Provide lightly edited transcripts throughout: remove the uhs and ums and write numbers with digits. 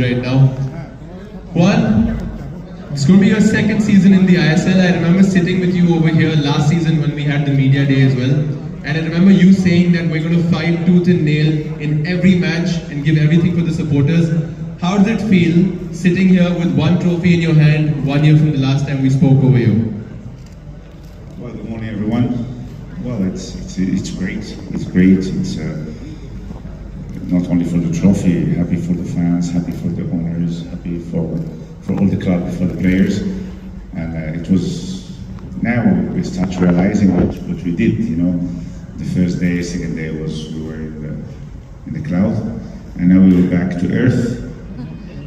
right now. One, it's going to be your second season in the ISL. I remember sitting with you over here last season when we had the media day as well. And I remember you saying that we're going to fight tooth and nail in every match and give everything for the supporters. How does it feel sitting here with one trophy in your hand 1 year from the last time we spoke over here? Well, good morning, everyone. Well, it's great. It's great. It's not only for the trophy, happy for the fans, happy for the owners, happy for all the club, for the players. And it was, now we start realizing what we did, you know. The first day, second day was we were in the cloud, and now we were back to earth,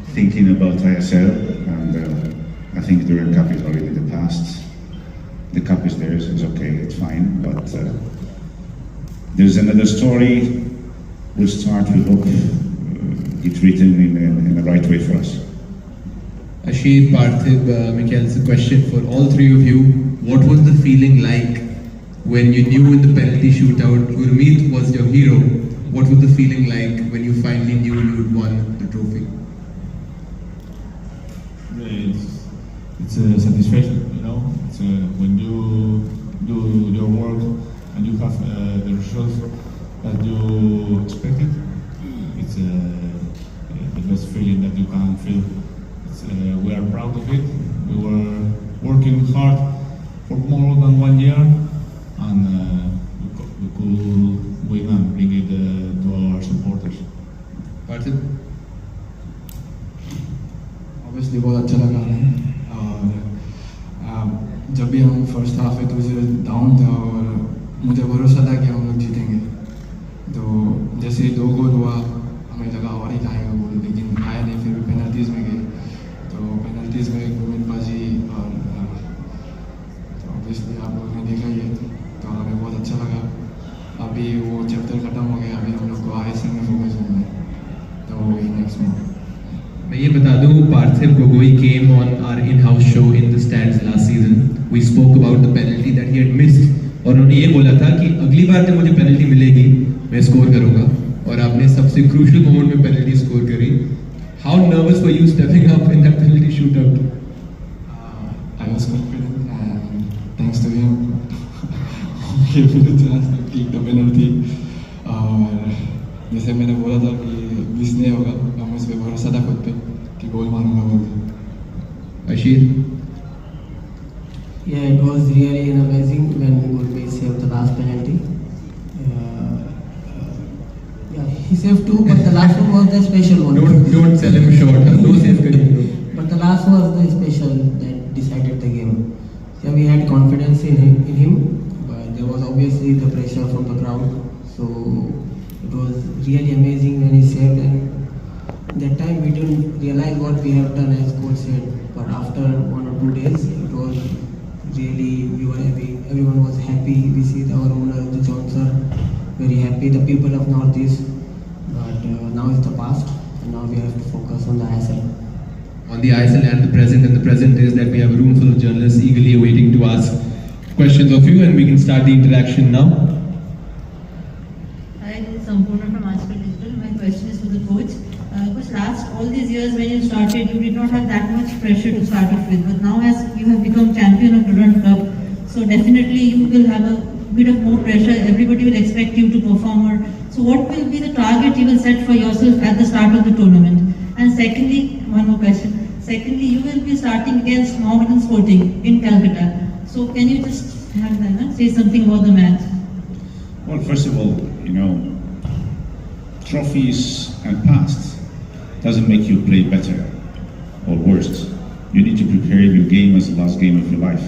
thinking about ISL, and I think the World Cup is already in the past. The cup is there, so it's okay, it's fine, but there's another story. We'll start, we hope, it's written in the right way for us. Ashir, Parthiv, Mikhail, it's a question for all three of you. What was the feeling like when you knew in the penalty shootout Gurmeet was your hero? What was the feeling like when you finally knew you had won the trophy? It's a satisfaction, you know. It's when you do your work and you have the results that you expected. It's the best feeling that you can feel. We are proud of it. We were working hard for more than 1 year, and we could win and bring it to our supporters. Parthiv? Obviously बहुत अच्छा लगा हमें, और जब भी हम first half में दूसरे डाउन था और मुझे भरोसा था कि हम लोग जीतेंगे, तो जैसे ही 2 गोल हुआ हमें लगा और ही आएगा गोल, लेकिन आया नहीं। फिर भी पेनल्टीज़ में गए, तो पेनल्टीज़ में गुरमीत बाजी, और तो ऑब्वियसली आप लोगों ने देखा ही है, तो हमें बहुत अच्छा लगा। अभी वो चैप्टर ख़त्म हो गया, अभी हम लोग को ISL में फोकस करना है, तो वही नेक्स्ट में। मैं ये बता दूं, Parthiv Gogoi came on our in-house show in the stands last season. We spoke about the penalty that he had missed, और उन्होंने ये बोला था कि अगली बार जब मुझे पेनल्टी मिलेगी मैं स्कोर करूंगा, और आपने सबसे क्रूशियल मोमेंट में पेनल्टी स्कोर करी। How nervous were you stepping up in that penalty shootout? I was confident, and thanks to him, he gave me the chance to kick the penalty. और जैसे मैंने बोला था कि मिस नहीं होगा, हम उस पर भरोसा था खुद पे कि गोल मारूंगा बोल के। Ashir? Yeah, it was really amazing when Gurmeet saved the last penalty. Yeah, he saved 2, but the last one was the special one. Don't sell him short. No save करिए. But the last was the special that decided the game. Yeah, we had confidence in him, but there was obviously the pressure from the crowd. So it was really amazing when he saved, and that time we didn't realize what we have done, as coach said. But after 1 or 2 days, it was really, we were happy. Everyone was happy. We see our owner, the John very happy. The people of Northeast. But now it's the past, and now we have to focus on the ISL. On the ISL and the present is that we have a room full of journalists eagerly waiting to ask questions of you, and we can start the interaction now. My question is for the coach. Because last all these years when you started, you did not have that much pressure to start off with. But now as you have become champion of the World Cup, so definitely you will have a bit of more pressure. Everybody will expect you to perform. So what will be the target you will set for yourself at the start of the tournament? And secondly, one more question. Secondly, you will be starting against Mohammedan Sporting in Calcutta. So can you just say something about the match? Well, first of all, you know, trophies and past doesn't make you play better or worse. You need to prepare your game as the last game of your life.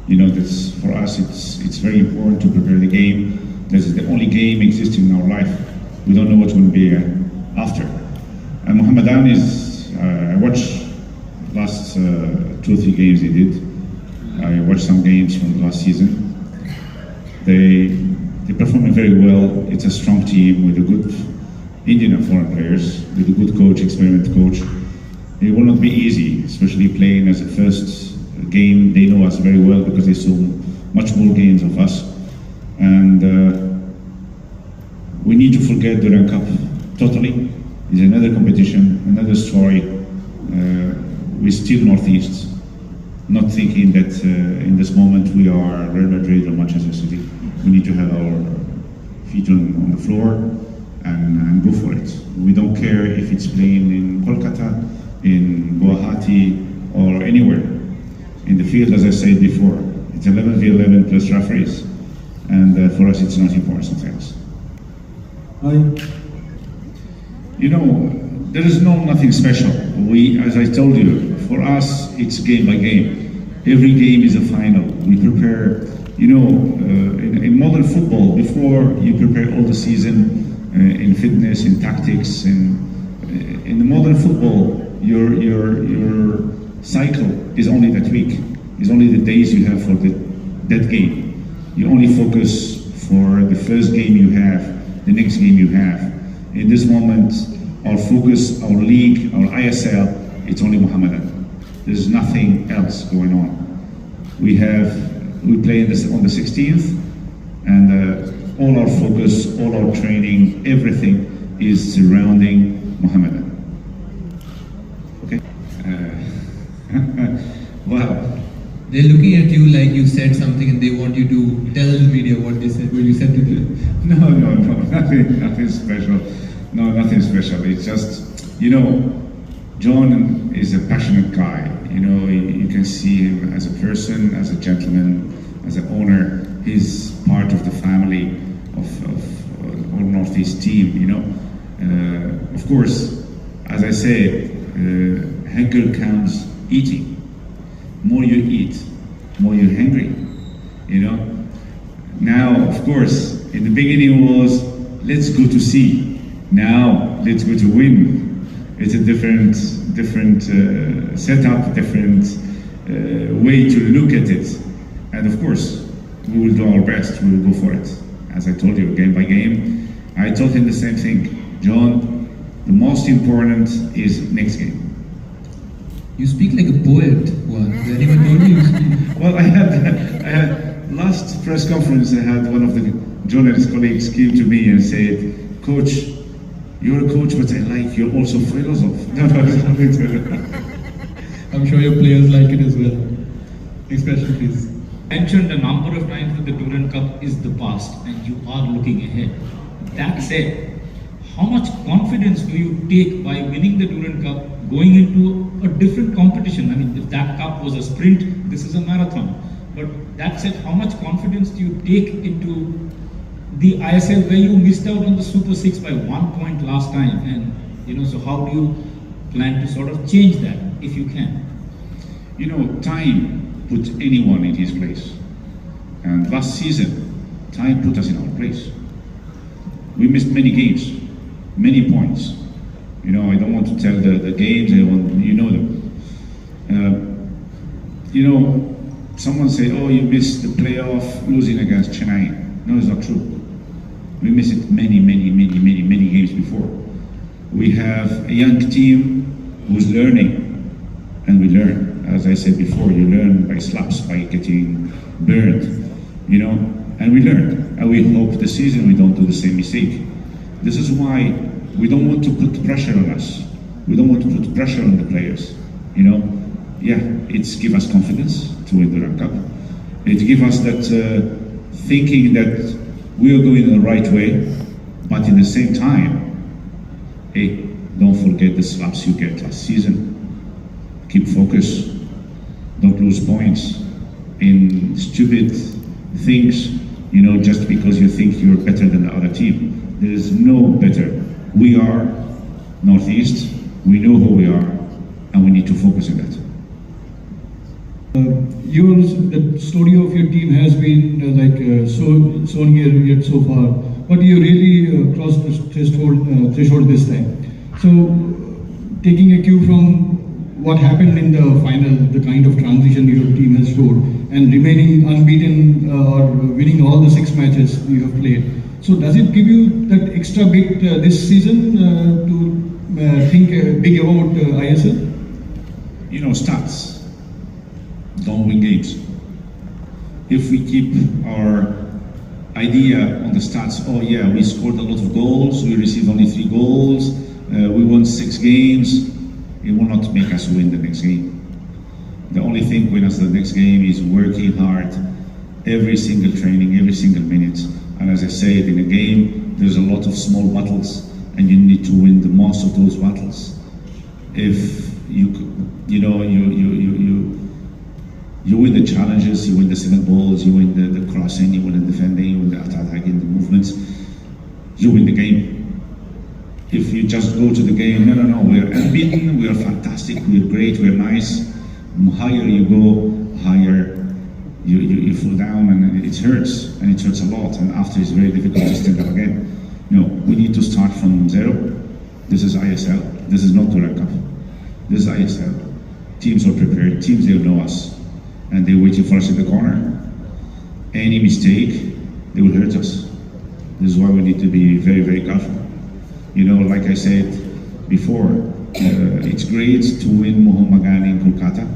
You know, that's, for us, it's very important to prepare the game. This is the only game existing in our life. We don't know what's going to be after. And Mohammedan is, I watched last 2 or 3 games he did. I watched some games from the last season. They're performing very well. It's a strong team with a good Indian and foreign players, with a good coach, experienced coach. It will not be easy, especially playing as a first game. They know us very well because they saw much more games of us. And we need to forget the World Cup totally It's another competition, another story. We're still Northeast, not thinking that in this moment we are Real Madrid or Manchester City. We need to have our feet on the floor and go for it. We don't care if it's playing in Kolkata, in Guwahati, or anywhere. In the field, as I said before, it's 11v11 plus referees, and for us it's not important sometimes. You know, there is nothing special. As I told you, for us it's game by game. Every game is a final. We prepare, in modern football, before you prepare all the season in fitness, in tactics, in the modern football, your cycle is only that week. It's only the days you have for that game. You only focus for the first game you have, the next game you have. In this moment, our focus, our league, our ISL, it's only Mohammedan. There's nothing else going on. We play on the 16th, and all our focus, all our training, everything is surrounding Mohammedan. Okay? Wow. They're looking at you like you said something and they want you to tell the media what you said to them. No, nothing special. No, nothing special. It's just, John is a passionate guy. You can see him as a person, as a gentleman, as an owner. He's part of the family of our Northeast team, Of course, as I say, hunger comes eating. More you eat, more you're hungry, Now, of course, in the beginning was, let's go to see. Now, let's go to win. It's a different setup, different way to look at it. And of course, we will do our best, we will go for it. As I told you, game by game, I told him the same thing. John, the most important is next game. You speak like a poet, Juan. Has anyone told you speak? Well, I had last press conference, I had one of the journalist colleagues came to me and said, Coach, you're a coach, but I like you're also philosopher. No, I'm sure your players like it as well. Next question, please. Mentioned a number of times that the Durand Cup is the past and you are looking ahead. That said, how much confidence do you take by winning the Durand Cup, going into a different competition? I mean, if that cup was a sprint, this is a marathon. But that said, how much confidence do you take into the ISL where you missed out on the Super 6 by 1 point last time? And, so how do you plan to sort of change that, if you can? Time puts anyone in his place. And last season, time put us in our place. We missed many games, many points. I don't want to tell the games, them. Someone say, oh, you missed the playoff losing against Chennai. No, it's not true. We missed it many games before. We have a young team who's learning, and we learn. As I said before, you learn by slaps, by getting burned, and we learn. And we hope this season we don't do the same mistake. This is why we don't want to put pressure on us. We don't want to put pressure on the players. It's give us confidence to win the Durand Cup. It give us that thinking that we are going in the right way, but in the same time, hey, don't forget the slaps you get last season. Keep focus. Don't lose points in stupid things, just because you think you're better than the other team. There is no better. We are Northeast, we know who we are, and we need to focus on that. The story of your team has been shown here yet so far, but you really crossed the threshold this time. So, taking a cue from what happened in the final, the kind of transition your team has showed, and remaining unbeaten or winning all the 6 matches you have played. So does it give you that extra bit this season to think big about ISL? Stats don't win games. If we keep our idea on the stats, oh yeah, we scored a lot of goals, we received only 3 goals, we won 6 games, it will not make us win the next game. The only thing win us the next game is working hard, every single training, every single minute. And as I said, in a game, there's a lot of small battles, and you need to win the most of those battles. If you win the challenges, you win the 7 balls, you win the crossing, you win the defending, you win the attacking, the movements, you win the game. If you just go to the game, no, we are unbeaten, we are fantastic, we are great, we are nice. The higher you go, higher you fall down, and it hurts a lot, and after it's very difficult to stand up again. No, we need to start from zero. This is ISL, this is not Duran Cup. This is ISL. Teams are prepared, teams they know us, and they're waiting for us in the corner. Any mistake, they will hurt us. This is why we need to be very, very careful. Like I said before, it's great to win Mohammedan in Kolkata,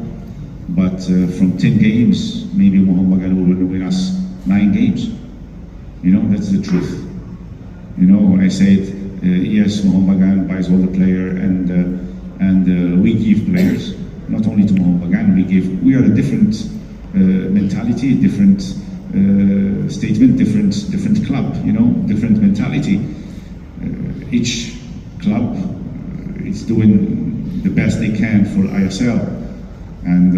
but from 10 games, maybe Mohammedan will win us 9 games. That's the truth. When I said, yes, Mohammedan buys all the player, and we give players, not only to Mohammedan, we are a different mentality, different statement, different club, different mentality. Each club is doing the best they can for ISL, and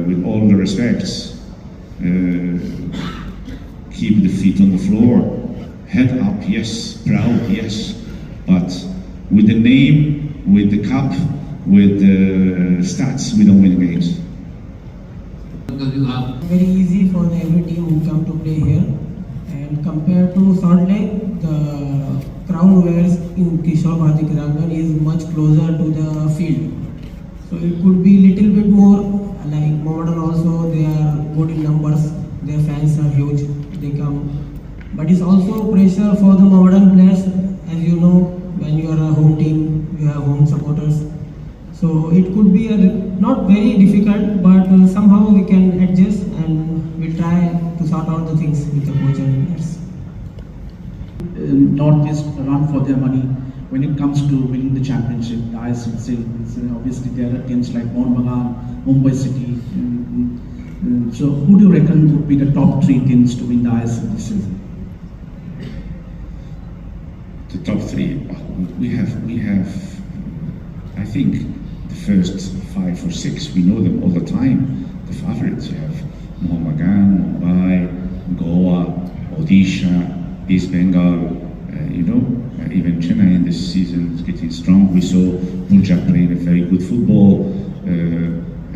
with all the respects, keep the feet on the floor, head up, yes, proud, yes, but with the name, with the cup, with the stats, we don't win games. Very easy for every team who come to play here, and compared to Salt Lake, the crowd wears in Kishore Bharati Kridangan is much closer to the field, so it could be little bit more like Mohammedan. Also, they are good in numbers, their fans are huge, they come, but it's also pressure for the Mohammedan players. As you know, when you are a home team, you have home supporters, so it could be not very difficult, but somehow we can adjust, and we'll try to sort out the things with the coach and players. Not just run for their money when it comes to winning the championship. The ISL, obviously there are teams like Mohammedan, Mumbai City. So who do you reckon would be the top 3 teams to win the ISL this season? The top 3, we have. I think the first 5 or 6, we know them all the time. The favorites, you have Mohammedan, Mumbai, Goa, Odisha, Astbengal, even Chennai in this season is getting strong. We saw Punjab playing a very good football.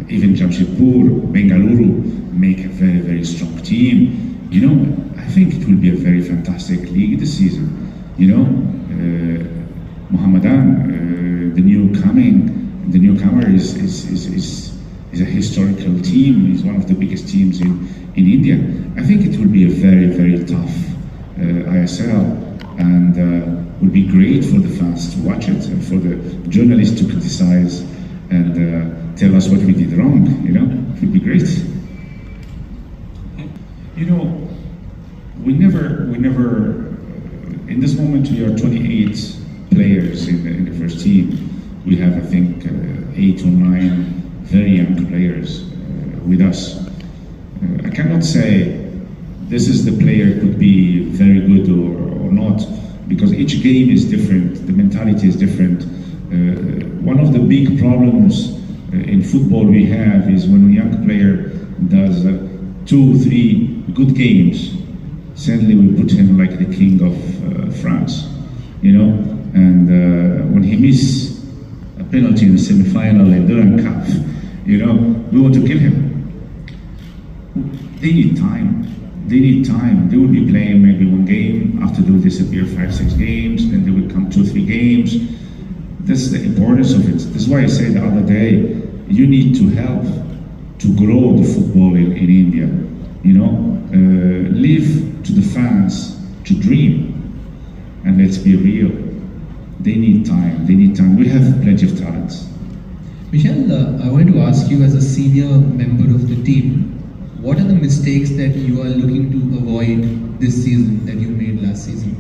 Even Jamshedpur, Bengaluru make a very, very strong team. I think it will be a very fantastic league this season. Mohammedan, the newcomer is a historical team. Is one of the biggest teams in India. I think it will be a very, very tough ISL, and would be great for the fans to watch it, and for the journalists to criticize and tell us what we did wrong. It would be great. We never. In this moment, we are 28 players in the first team. We have, I think, 8 or 9 very young players with us. I cannot say this is the player could be very good or not, because each game is different, the mentality is different. One of the big problems in football we have is when a young player does 2-3 good games, suddenly we put him like the king of France, and when he misses a penalty in the semi-final in Duran Cup, we want to kill him. They need time. They will be playing maybe 1 game, after they will disappear 5-6 games, then they will come 2-3 games. That's the importance of it. That's why I said the other day, you need to help to grow the football in India. Leave to the fans to dream, and let's be real. They need time. We have plenty of talents. Michelle, I wanted to ask you, as a senior member of the team, what are the mistakes that you are looking to avoid this season that you made last season?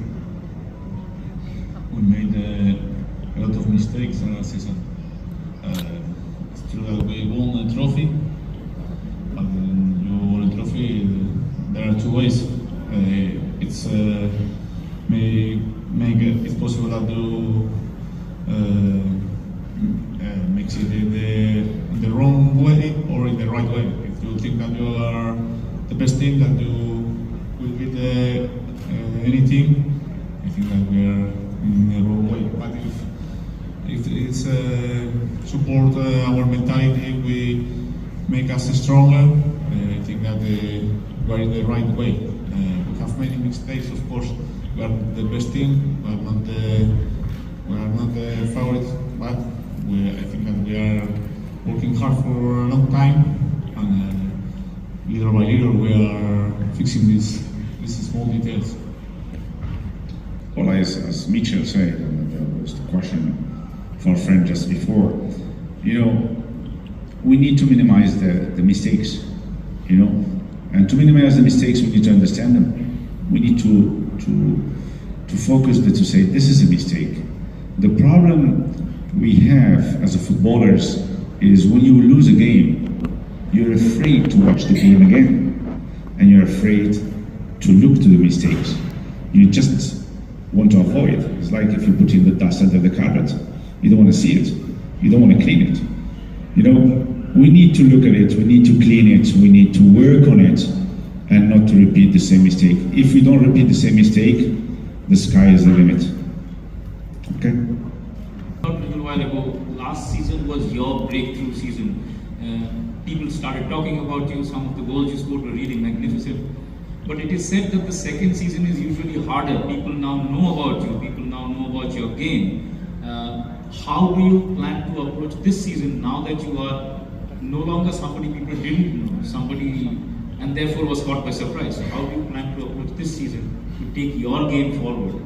We made a lot of mistakes. mistakes last season. It's true that we won a trophy, but when you won a trophy, there are two ways. It's it's possible that you mix it in the wrong way or in the right way. If you think that you are the best team, that you will beat any team, I think that we are in the wrong way. But if it's support our mentality, we make us stronger. I think that we are in the right way. We have many mistakes, of course. We are the best team. We are not the favorites, but I think that we are working hard for a long time, and little by little we are fixing these small details. Well, as Mitchell said, and there was the question for a friend just before, we need to minimize the mistakes, and to minimize the mistakes, we need to understand them. We need to focus to say this is a mistake. The problem we have as a footballers is when you lose a game, you're afraid to watch the game again, and you're afraid to look to the mistakes. You just want to avoid it. It's like if you put in the dust under the carpet, you don't want to see it, you don't want to clean it. We need to look at it, we need to clean it, we need to work on it, and not to repeat the same mistake. If we don't repeat the same mistake, the sky is the limit. Okay? A little while ago, last season was your breakthrough season. People started talking about you, some of the goals you scored were really magnificent. But it is said that the second season is usually harder. People now know about you, people now know about your game. How do you plan to approach this season now that you are no longer somebody people didn't know, somebody and therefore was caught by surprise? How do you plan to approach this season to take your game forward?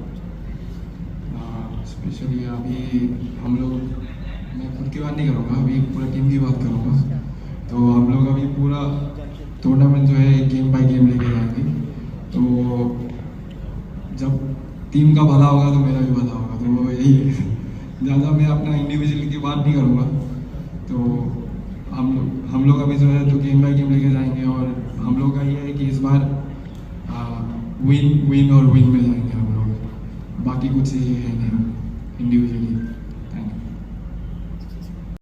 Specially अभी हम लोग, मैं खुद की बात नहीं करूँगा, अभी पूरा टीम की बात करूँगा. तो हम लोग अभी पूरा टूर्नामेंट जो है गेम बाय गेम लेके जाएंगे. तो जब टीम का भला होगा तो मेरा भी भला होगा. तो यही है. ज़्यादा मैं अपना इंडिविजुअल की बात नहीं करूँगा. तो हम लोग अभी जो है तो गेम बाय गेम लेके जाएंगे, और हम लोग का ये है कि इस बार विन और विन में जाएंगे हम लोग. बाकी कुछ ये है नहीं इंडिविजुअली.